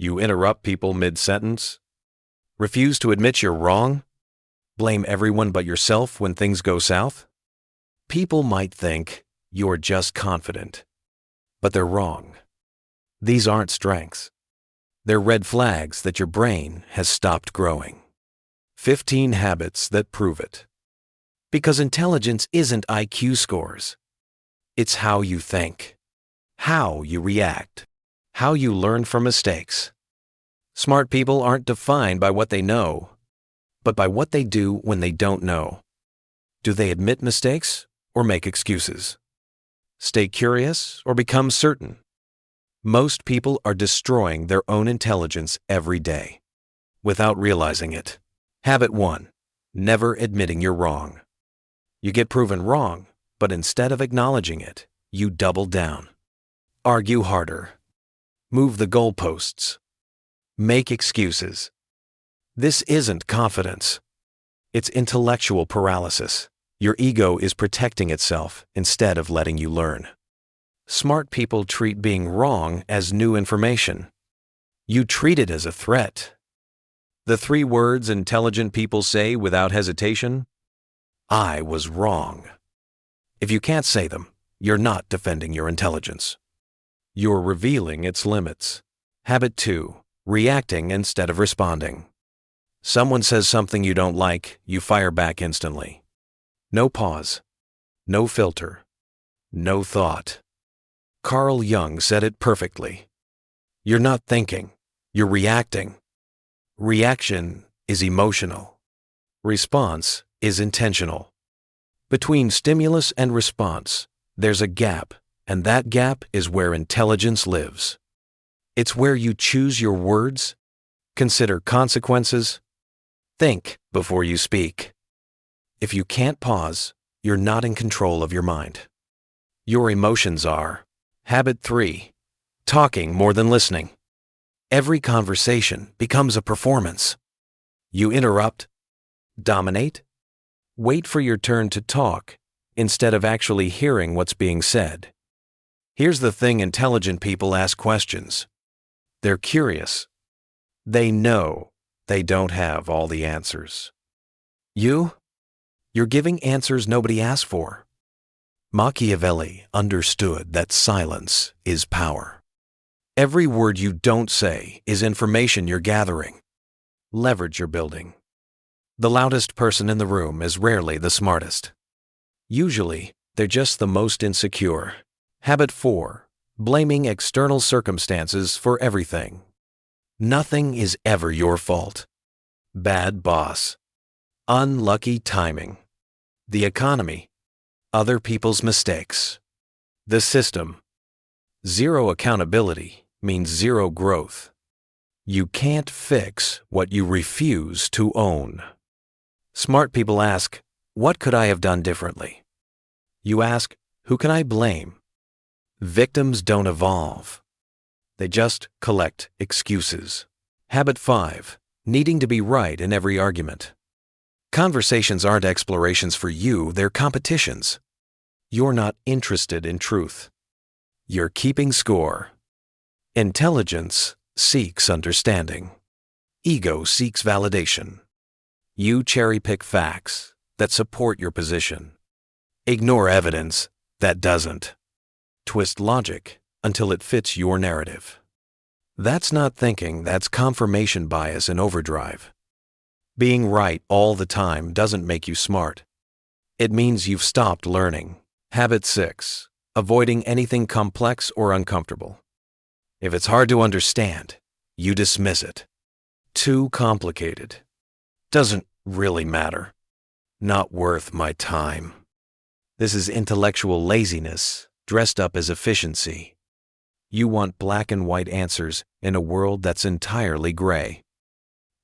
You interrupt people mid-sentence? Refuse to admit you're wrong? Blame everyone but yourself when things go south? People might think you're just confident, but they're wrong. These aren't strengths. They're red flags that your brain has stopped growing. 15 habits that prove it. Because intelligence isn't IQ scores. It's how you think, how you react, how you learn from mistakes. Smart people aren't defined by what they know, but by what they do when they don't know. Do they admit mistakes or make excuses? Stay curious or become certain? Most people are destroying their own intelligence every day, without realizing it. Habit 1. Never admitting you're wrong. You get proven wrong, but instead of acknowledging it, you double down. Argue harder. Move the goalposts. Make excuses. This isn't confidence. It's intellectual paralysis. Your ego is protecting itself instead of letting you learn. Smart people treat being wrong as new information. You treat it as a threat. The 3 words intelligent people say without hesitation: I was wrong. If you can't say them, you're not defending your intelligence. You're revealing its limits. Habit 2. Reacting instead of responding. Someone says something you don't like, you fire back instantly. No pause. No filter. No thought. Carl Jung said it perfectly. You're not thinking, you're reacting. Reaction is emotional. Response is intentional. Between stimulus and response, there's a gap, and that gap is where intelligence lives. It's where you choose your words, consider consequences, think before you speak. If you can't pause, you're not in control of your mind. Your emotions are. Habit 3. Talking more than listening. Every conversation becomes a performance. You interrupt, dominate, wait for your turn to talk instead of actually hearing what's being said. Here's the thing: intelligent people ask questions. They're curious. They know they don't have all the answers. You're giving answers nobody asked for. Machiavelli understood that silence is power. Every word you don't say is information you're gathering. Leverage your building. The loudest person in the room is rarely the smartest. Usually, they're just the most insecure. Habit 4. Blaming external circumstances for everything. Nothing is ever your fault. Bad boss. Unlucky timing. The economy. Other people's mistakes. The system. Zero accountability means zero growth. You can't fix what you refuse to own. Smart people ask, what could I have done differently? You ask, who can I blame? Victims don't evolve. They just collect excuses. Habit 5. Needing to be right in every argument. Conversations aren't explorations for you, they're competitions. You're not interested in truth. You're keeping score. Intelligence seeks understanding. Ego seeks validation. You cherry-pick facts that support your position. Ignore evidence that doesn't. Twist logic until it fits your narrative. That's not thinking, that's confirmation bias in overdrive. Being right all the time doesn't make you smart. It means you've stopped learning. Habit 6. Avoiding anything complex or uncomfortable. If it's hard to understand, you dismiss it. Too complicated. Doesn't really matter. Not worth my time. This is intellectual laziness dressed up as efficiency. You want black and white answers in a world that's entirely gray.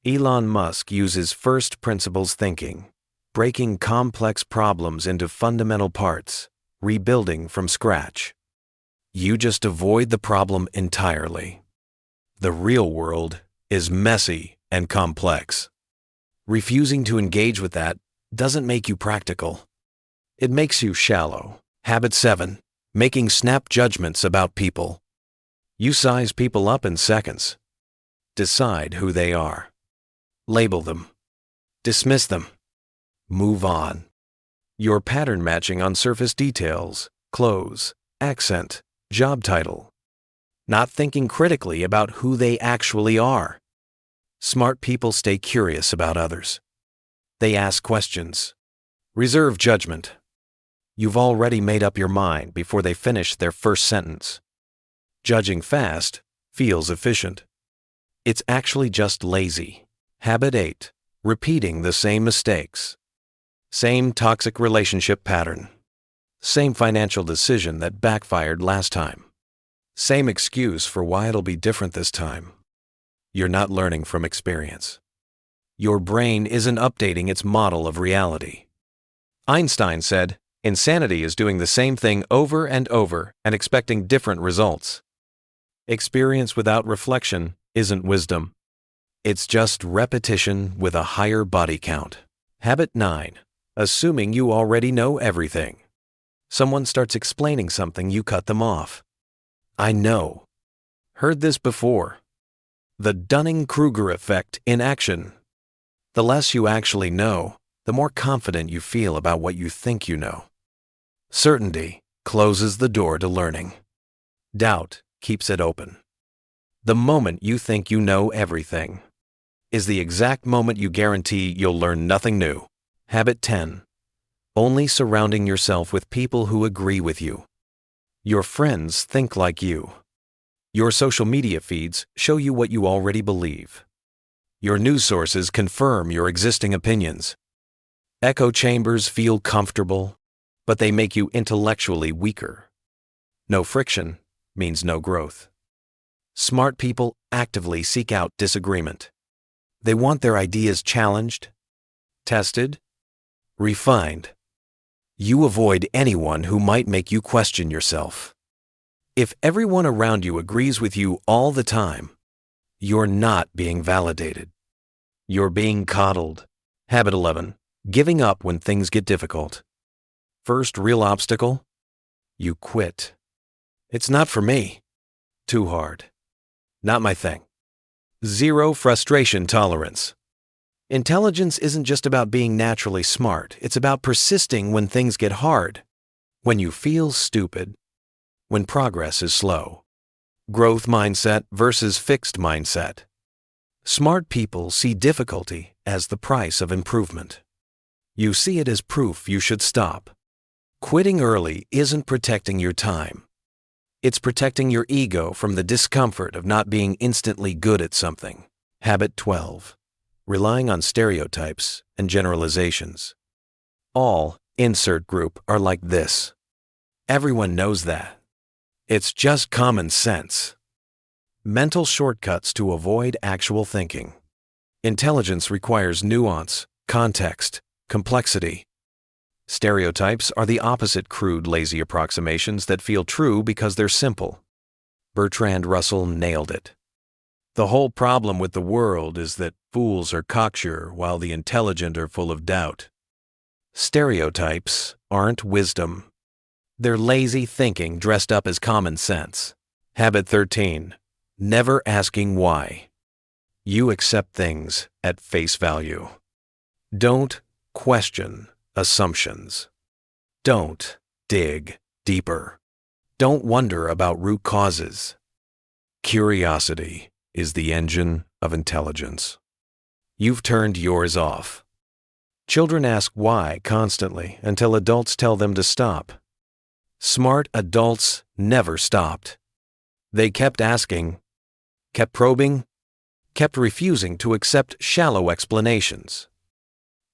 Elon Musk uses first principles thinking, breaking complex problems into fundamental parts, rebuilding from scratch. You just avoid the problem entirely. The real world is messy and complex. Refusing to engage with that doesn't make you practical. It makes you shallow. Habit 7. Making snap judgments about people. You size people up in seconds. Decide who they are. Label them. Dismiss them. Move on. You're pattern matching on surface details, clothes, accent, job title. Not thinking critically about who they actually are. Smart people stay curious about others. They ask questions. Reserve judgment. You've already made up your mind before they finish their first sentence. Judging fast feels efficient. It's actually just lazy. Habit 8. Repeating the same mistakes. Same toxic relationship pattern. Same financial decision that backfired last time. Same excuse for why it'll be different this time. You're not learning from experience. Your brain isn't updating its model of reality. Einstein said, "Insanity is doing the same thing over and over and expecting different results." Experience without reflection isn't wisdom. It's just repetition with a higher body count. Habit 9. Assuming you already know everything. Someone starts explaining something, you cut them off. I know. Heard this before. The Dunning-Kruger Effect in action. The less you actually know, the more confident you feel about what you think you know. Certainty closes the door to learning. Doubt keeps it open. The moment you think you know everything is the exact moment you guarantee you'll learn nothing new. Habit 10. Only surrounding yourself with people who agree with you. Your friends think like you. Your social media feeds show you what you already believe. Your news sources confirm your existing opinions. Echo chambers feel comfortable, but they make you intellectually weaker. No friction means no growth. Smart people actively seek out disagreement. They want their ideas challenged, tested, refined. You avoid anyone who might make you question yourself. If everyone around you agrees with you all the time, you're not being validated. You're being coddled. Habit 11. Giving up when things get difficult. First real obstacle? You quit. It's not for me. Too hard. Not my thing. Zero frustration tolerance. Intelligence isn't just about being naturally smart. It's about persisting when things get hard. When you feel stupid. When progress is slow. Growth mindset versus fixed mindset. Smart people see difficulty as the price of improvement. You see it as proof you should stop. Quitting early isn't protecting your time. It's protecting your ego from the discomfort of not being instantly good at something. Habit 12. Relying on stereotypes and generalizations. All insert group are like this. Everyone knows that. It's just common sense. Mental shortcuts to avoid actual thinking. Intelligence requires nuance, context, complexity. Stereotypes are the opposite crude, lazy approximations that feel true because they're simple. Bertrand Russell nailed it. The whole problem with the world is that fools are cocksure while the intelligent are full of doubt. Stereotypes aren't wisdom. They're lazy thinking dressed up as common sense. Habit 13. Never asking why. You accept things at face value. Don't question assumptions. Don't dig deeper. Don't wonder about root causes. Curiosity is the engine of intelligence. You've turned yours off. Children ask why constantly until adults tell them to stop. Smart adults never stopped. They kept asking, kept probing, kept refusing to accept shallow explanations.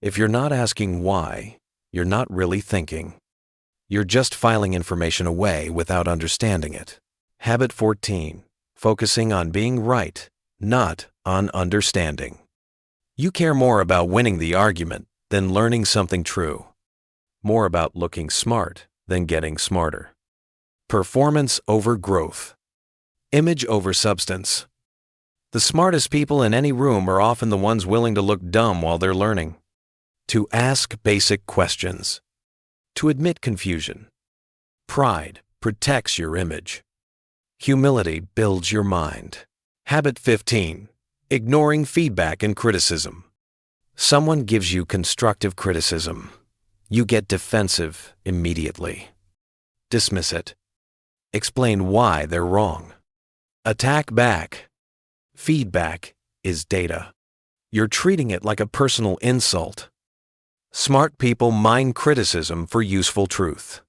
If you're not asking why, you're not really thinking. You're just filing information away without understanding it. Habit 14. Focusing on being right, not on understanding. You care more about winning the argument than learning something true. More about looking smart than getting smarter. Performance over growth. Image over substance. The smartest people in any room are often the ones willing to look dumb while they're learning. To ask basic questions. To admit confusion. Pride protects your image. Humility builds your mind. Habit 15. Ignoring feedback and criticism. Someone gives you constructive criticism. You get defensive immediately. Dismiss it. Explain why they're wrong. Attack back. Feedback is data. You're treating it like a personal insult. Smart people mine criticism for useful truth.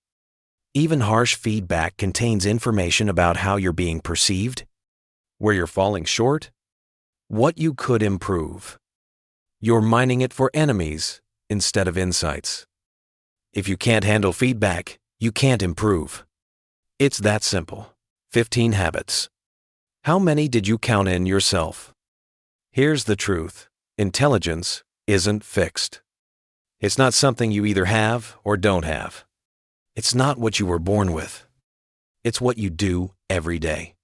Even harsh feedback contains information about how you're being perceived, where you're falling short, what you could improve. You're mining it for enemies instead of insights. If you can't handle feedback, you can't improve. It's that simple. 15 habits. How many did you count in yourself? Here's the truth. Intelligence isn't fixed. It's not something you either have or don't have. It's not what you were born with. It's what you do every day.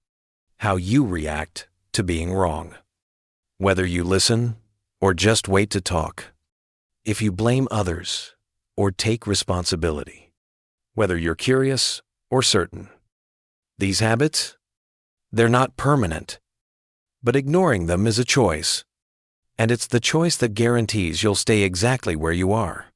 How you react to being wrong. Whether you listen or just wait to talk. If you blame others or take responsibility. Whether you're curious or certain. These habits, they're not permanent. But ignoring them is a choice. And it's the choice that guarantees you'll stay exactly where you are.